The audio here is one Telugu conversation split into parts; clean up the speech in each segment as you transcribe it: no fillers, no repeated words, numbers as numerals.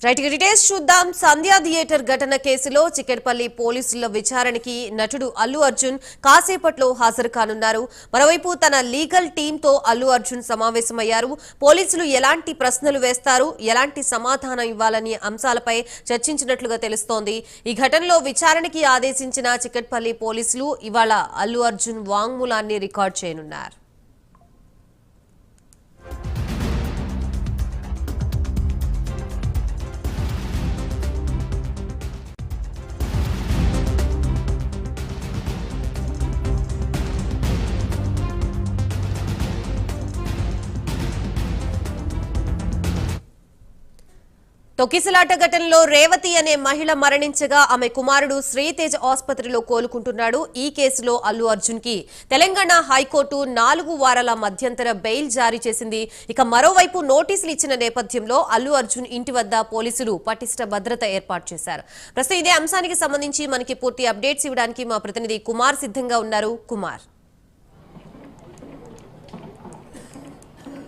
రైట్ డీటెయిల్స్ చూద్దాం. సంధ్యా థియేటర్ ఘటన కేసులో చికెట్పల్లి పోలీసుల విచారణకి నటుడు అల్లు అర్జున్ కాసేపట్లో హాజరు కానున్నారు. మరోవైపు తన లీగల్ టీంతో అల్లు అర్జున్ సమావేశమయ్యారు. పోలీసులు ఎలాంటి ప్రశ్నలు వేస్తారు, ఎలాంటి సమాధానం ఇవ్వాలనే అంశాలపై చర్చించినట్లుగా తెలుస్తోంది. ఈ ఘటనలో విచారణకి ఆదేశించిన చికెట్పల్లి పోలీసులు ఇవాళ అల్లు అర్జున్ వాంగ్మూలాన్ని రికార్డ్ చేయనున్నారు. తొక్కిసలాట ఘటనలో రేవతి అనే మహిళ మరణించగా ఆమె కుమారుడు శ్రీతేజ్ ఆసుపత్రిలో కోలుకుంటున్నాడు. ఈ కేసులో అల్లు అర్జున్ కి తెలంగాణ హైకోర్టు 4 వారాల మధ్యంతర బెయిల్ జారీ చేసింది. ఇక మరోవైపు నోటీసులు ఇచ్చిన నేపథ్యంలో అల్లు అర్జున్ ఇంటి వద్ద పోలీసులు పటిష్ట భద్రత ఏర్పాటు చేశారు. ప్రస్తుతం ఇదే అంశానికి సంబంధించి మనకి పూర్తి అప్డేట్స్ ఇవ్వడానికి మా ప్రతినిధి కుమార్ సిద్ధంగా ఉన్నారు. కుమార్.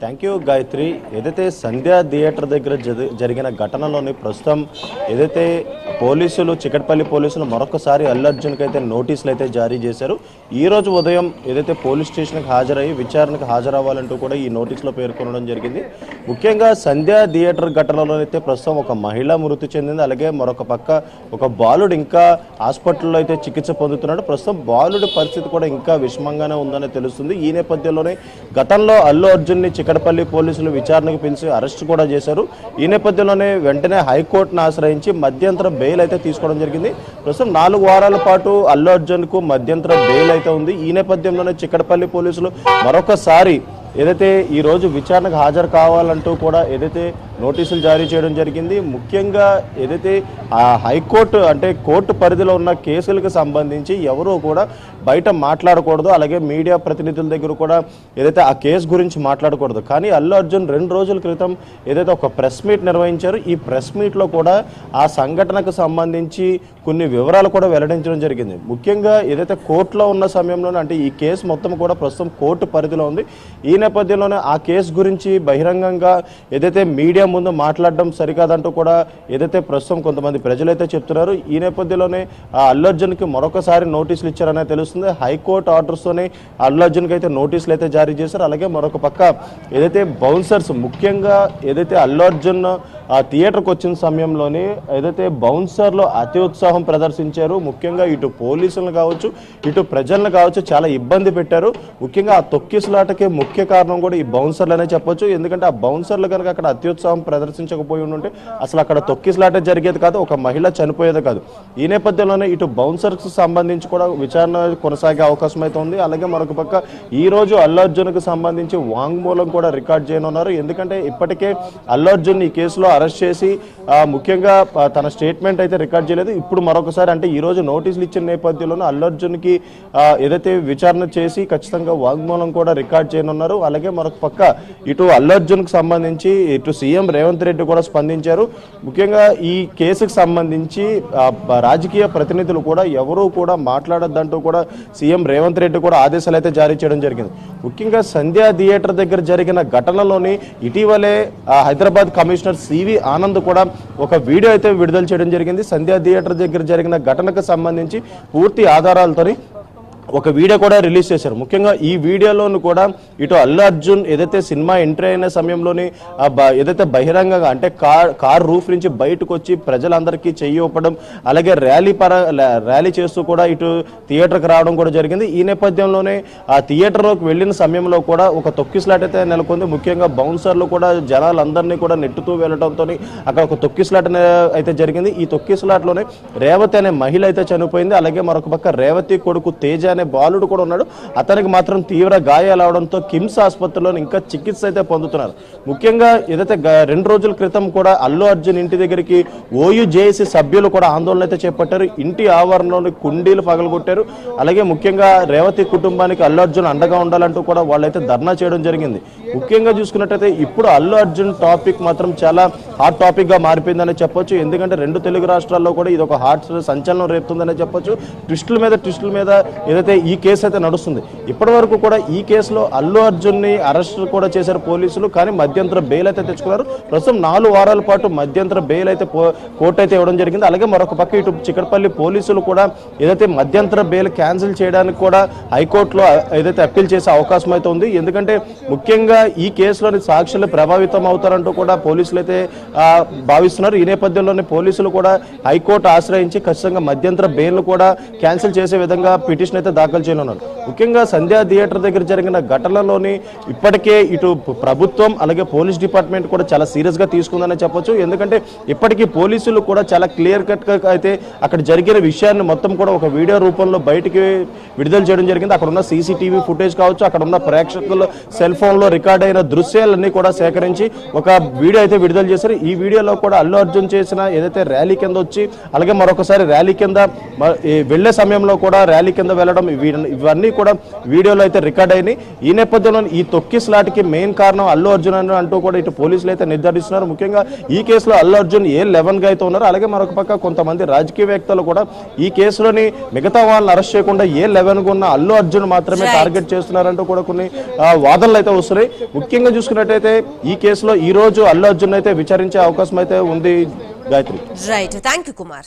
Thank you Gayatri. ఏదైతే సంధ్యా థియేటర్ దగ్గర జరిగిన ఘటనలోని ప్రస్తుతం ఏదైతే పోలీసులు చికెట్పల్లి పోలీసులు మరొకసారి అల్లు అర్జున్కి అయితే నోటీసులు అయితే జారీ చేశారు. ఈ రోజు ఉదయం ఏదైతే పోలీస్ స్టేషన్కి హాజరయ్యి విచారణకు హాజరవ్వాలంటూ కూడా ఈ నోటీసులో పేర్కొనడం జరిగింది. ముఖ్యంగా సంధ్యా థియేటర్ ఘటనలో అయితే ప్రస్తుతం ఒక మహిళ మృతి చెందింది. అలాగే మరొక పక్క ఒక బాలుడు ఇంకా హాస్పిటల్లో అయితే చికిత్స పొందుతున్నాడు. ప్రస్తుతం బాలుడి పరిస్థితి కూడా ఇంకా విషమంగానే ఉందని తెలుస్తుంది. ఈ నేపథ్యంలోనే గతంలో అల్లు అర్జున్ని చికెట్పల్లి పోలీసులు విచారణకు పిలిచి అరెస్ట్ కూడా చేశారు. ఈ నేపథ్యంలోనే వెంటనే హైకోర్టును ఆశ్రయించి మధ్యంతర బెయిల్ అయితే తీసుకోవడం జరిగింది. ప్రస్తుతం 4 వారాల పాటు అల్లు అర్జున్కు మధ్యంతర బెయిల్ అయితే ఉంది. ఈ నేపథ్యంలోనే చికెట్పల్లి పోలీసులు మరొకసారి ఏదైతే ఈ రోజు విచారణకు హాజరు కావాలంటూ కూడా ఏదైతే నోటీసులు జారీ చేయడం జరిగింది. ముఖ్యంగా ఏదైతే ఆ హైకోర్టు అంటే కోర్టు పరిధిలో ఉన్న కేసులకు సంబంధించి ఎవరూ కూడా బయట మాట్లాడకూడదు, అలాగే మీడియా ప్రతినిధుల దగ్గర కూడా ఏదైతే ఆ కేసు గురించి మాట్లాడకూడదు. కానీ అల్లు అర్జున్ 2 రోజుల క్రితం ఏదైతే ఒక ప్రెస్ మీట్ నిర్వహించారు. ఈ ప్రెస్ మీట్లో కూడా ఆ సంఘటనకు సంబంధించి కొన్ని వివరాలు కూడా వెల్లడించడం జరిగింది. ముఖ్యంగా ఏదైతే కోర్టులో ఉన్న సమయంలోనే అంటే ఈ కేసు మొత్తం కూడా ప్రస్తుతం కోర్టు పరిధిలో ఉంది. ఈ నేపథ్యంలోనే ఆ కేసు గురించి బహిరంగంగా ఏదైతే మీడియా ముందు మాట్లాడడం సరికాదంటూ కూడా ఏదైతే ప్రస్తుతం కొంతమంది ప్రజలైతే చెప్తున్నారు. ఈ నేపథ్యంలోనే అల్లు అర్జున్కి మరొకసారి నోటీసులు ఇచ్చారనే తెలుస్తుంది. హైకోర్టు ఆర్డర్స్తోనే అల్లు అర్జున్కి అయితే నోటీసులు అయితే జారీ చేశారు. అలాగే మరొక పక్క ఏదైతే బౌన్సర్స్ ముఖ్యంగా ఏదైతే అల్లు అర్జున్ ఆ థియేటర్కి వచ్చిన సమయంలోనే ఏదైతే బౌన్సర్లు అత్యుత్సాహం ప్రదర్శించారు. ముఖ్యంగా ఇటు పోలీసులను కావచ్చు, ఇటు ప్రజలను కావచ్చు చాలా ఇబ్బంది పెట్టారు. ముఖ్యంగా ఆ తొక్కిసలాటకి ముఖ్య కారణం కూడా ఈ బౌన్సర్లనే చెప్పొచ్చు. ఎందుకంటే ఆ బౌన్సర్లు కనుక అక్కడ అత్యుత్సాహం ప్రదర్శించకపోయి ఉంటే అసలు అక్కడ తొక్కిసలాట జరిగేది కాదు, ఒక మహిళ చనిపోయేది కాదు. ఈ నేపథ్యంలోనే ఇటు బౌన్సర్స్ సంబంధించి కూడా విచారణ కొనసాగే అవకాశం అయితే ఉంది. అలాగే మరొక పక్క ఈ రోజు అల్లు అర్జున్కి సంబంధించి వాంగ్మూలం కూడా రికార్డ్ చేయనున్నారు. ఎందుకంటే ఇప్పటికే అల్లు అర్జున్ ఈ కేసులో అరెస్ట్ చేసి ముఖ్యంగా తన స్టేట్మెంట్ అయితే రికార్డ్ చేయలేదు. ఇప్పుడు మరొకసారి అంటే ఈ రోజు నోటీసులు ఇచ్చిన నేపథ్యంలోనే అల్లు అర్జున్కి ఏదైతే విచారణ చేసి ఖచ్చితంగా వాంగ్మూలం కూడా రికార్డ్ చేయనున్నారు. అలాగే మరొక పక్క ఇటు అల్లు అర్జున్కి సంబంధించి ఇటు సీఎం రేవంత్ రెడ్డి కూడా స్పందించారు. ముఖ్యంగా ఈ కేసుకు సంబంధించి రాజకీయ ప్రతినిధులు కూడా ఎవరూ కూడా మాట్లాడొద్దంటూ కూడా సీఎం రేవంత్ రెడ్డి కూడా ఆదేశాలు అయితే జారీ చేయడం జరిగింది. ముఖ్యంగా సంధ్యా థియేటర్ దగ్గర జరిగిన ఘటనలోని ఇటీవలే హైదరాబాద్ కమిషనర్ సివి ఆనంద్ కూడా ఒక వీడియో అయితే విడుదల చేయడం జరిగింది. సంధ్యా థియేటర్ దగ్గర జరిగిన ఘటనకు సంబంధించి పూర్తి ఆధారాలతోని ఒక వీడియో కూడా రిలీజ్ చేశారు. ముఖ్యంగా ఈ వీడియోలోను కూడా ఇటు అల్లు అర్జున్ ఏదైతే సినిమా ఎంట్రీ అయిన సమయంలోని ఏదైతే బహిరంగంగా అంటే కార్ రూఫ్ నుంచి బయటకు వచ్చి ప్రజలందరికీ చెయ్యి ఊపడం, అలాగే ర్యాలీ చేస్తూ కూడా ఇటు థియేటర్కి రావడం కూడా జరిగింది. ఈ నేపథ్యంలోనే ఆ థియేటర్లోకి వెళ్ళిన సమయంలో కూడా ఒక తొక్కిసలాట అయితే నెలకొంది. ముఖ్యంగా బౌన్సర్లు కూడా జనాలందరినీ కూడా నెట్టుతూ వెళ్ళడంతో అక్కడ ఒక తొక్కిసలాట అయితే జరిగింది. ఈ తొక్కిసలాటలోనే రేవతి అనే మహిళ అయితే చనిపోయింది. అలాగే మరొక పక్క రేవతి కొడుకు తేజ అనే బాలుడు కూడా ఉన్నాడు. అతనికి మాత్రం తీవ్ర గాయాలు అవడంతో కిమ్స్ ఆసుపత్రిలో ఇంకా చికిత్స అయితే పొందుతున్నారు. ముఖ్యంగా ఏదైతే 2 రోజుల క్రితం కూడా అల్లు అర్జున్ ఇంటి దగ్గరికి ఓయూజేఏసీ సభ్యులు కూడా ఆందోళన అయితే చేపట్టారు. ఇంటి ఆవరణలోని కుండీలు పగలగొట్టారు. అలాగే ముఖ్యంగా రేవతి కుటుంబానికి అల్లు అర్జున్ అండగా ఉండాలంటూ కూడా వాళ్ళైతే ధర్నా చేయడం జరిగింది. ముఖ్యంగా చూసుకున్నట్టయితే ఇప్పుడు అల్లు అర్జున్ టాపిక్ మాత్రం చాలా హాట్ టాపిక్ గా మారిపోయిందని చెప్పొచ్చు. ఎందుకంటే రెండు తెలుగు రాష్ట్రాల్లో కూడా ఇది ఒక హాట్ సంచలనం రేపుతుందని చెప్పొచ్చు. ట్విస్టుల మీద ఏదైతే ఈ కేసు అయితే నడుస్తుంది. ఇప్పటి వరకు కూడా ఈ కేసులో అల్లు అర్జున్ ని అరెస్ట్ కూడా చేశారు పోలీసులు. కానీ మధ్యంతర బెయిల్ అయితే తెచ్చుకున్నారు. ప్రస్తుతం 4 వారాల పాటు మధ్యంతర బెయిల్ అయితే కోర్టు అయితే ఇవ్వడం జరిగింది. అలాగే మరొక పక్క ఇటు చిక్కడపల్లి పోలీసులు కూడా ఏదైతే మధ్యంతర బెయిల్ క్యాన్సిల్ చేయడానికి కూడా హైకోర్టులో ఏదైతే అప్పీల్ చేసే అవకాశం అయితే ఉంది. ఎందుకంటే ముఖ్యంగా ఈ కేసులోని సాక్షులు ప్రభావితం అవుతారంటూ కూడా పోలీసులు అయితే భావిస్తున్నారు. ఈ నేపథ్యంలోనే పోలీసులు కూడా హైకోర్టు ఆశ్రయించి ఖచ్చితంగా మధ్యంతర బెయిల్ కూడా క్యాన్సిల్ చేసే విధంగా పిటిషన్ అయితే దాఖలు చేయనున్నారు. ముఖ్యంగా సంధ్యా థియేటర్ దగ్గర జరిగిన ఘటనలోని ఇప్పటికే ఇటు ప్రభుత్వం అలాగే పోలీస్ డిపార్ట్మెంట్ కూడా చాలా సీరియస్ గా తీసుకుందని చెప్పొచ్చు. ఎందుకంటే ఇప్పటికీ పోలీసులు కూడా చాలా క్లియర్ కట్ గా అయితే అక్కడ జరిగిన విషయాన్ని మొత్తం కూడా ఒక వీడియో రూపంలో బయటికి విడుదల చేయడం జరిగింది. అక్కడ ఉన్న సీసీటీవీ ఫుటేజ్ కావచ్చు, అక్కడ ఉన్న ప్రేక్షకుల సెల్ ఫోన్ లో రికార్డ్ అయిన దృశ్యాలన్నీ కూడా సేకరించి ఒక వీడియో అయితే విడుదల చేశారు. ఈ వీడియోలో కూడా అల్లు అర్జున్ చేసిన ఏదైతే ర్యాలీ కింద వచ్చి అలాగే మరొకసారి ర్యాలీ కింద వెళ్లే సమయంలో కూడా ర్యాలీ కింద వెళ్ళడం ఇవన్నీ కూడా వీడియోలో అయితే రికార్డ్ అయినాయి. ఈ నేపథ్యంలో ఈ తొక్కిసలాటికి మెయిన్ కారణం అల్లు అర్జున్ అంటూ కూడా ఇటు పోలీసులు అయితే నిర్ధారిస్తున్నారు. ముఖ్యంగా ఈ కేసులో అల్లు అర్జున్ A11 గా అయితే ఉన్నారు. అలాగే మరొక పక్క కొంతమంది రాజకీయవేత్తలు కూడా ఈ కేసులోని మిగతా వాళ్ళని అరెస్ట్ చేయకుండా A11 గా ఉన్న అల్లు అర్జున్ మాత్రమే టార్గెట్ చేస్తున్నారంటూ కూడా కొన్ని వాదనలు అయితే వస్తున్నాయి. ముఖ్యంగా చూసుకున్నట్టయితే ఈ కేసులో ఈ రోజు అల్లు అర్జున్ అయితే విచారించే అవకాశం అయితే ఉంది. Gayatri. Right, thank you Kumar.